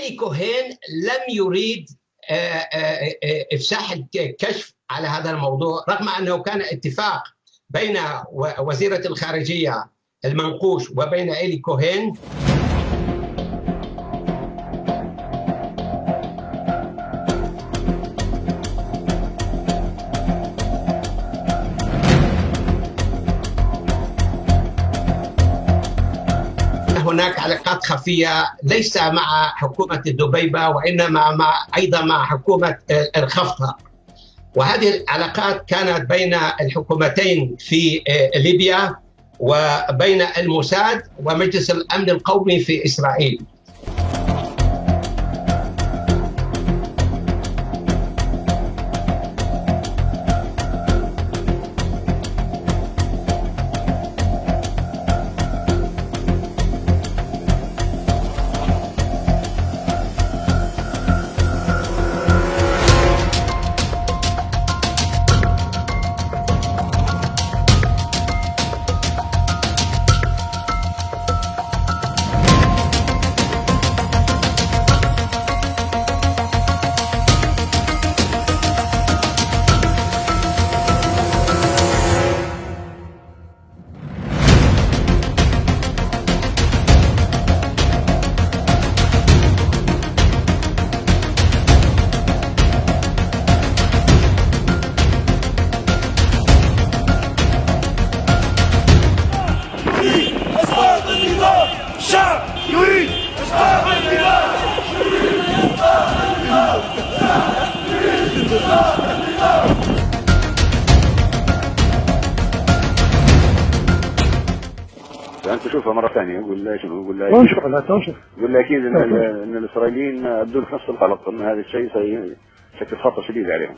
إيلي كوهين لم يريد إفساح الكشف على هذا الموضوع، رغم أنه كان اتفاق بين وزيرة الخارجية المنقوش وبين إيلي كوهين. هناك علاقات خفية ليس مع حكومة الدبيبة وإنما أيضا مع حكومة الخفطة، وهذه العلاقات كانت بين الحكومتين في ليبيا وبين الموساد ومجلس الأمن القومي في إسرائيل. الشعب يريد إسقاط النظام. انت تشوفها مره ثانيه يقول لا شنو يقول لا تنشر لا تنشر يقول لا اكيد ان الاسرائيليين ابدوا نفس القلق ان هذا الشيء سيشكل خطر شديد عليهم.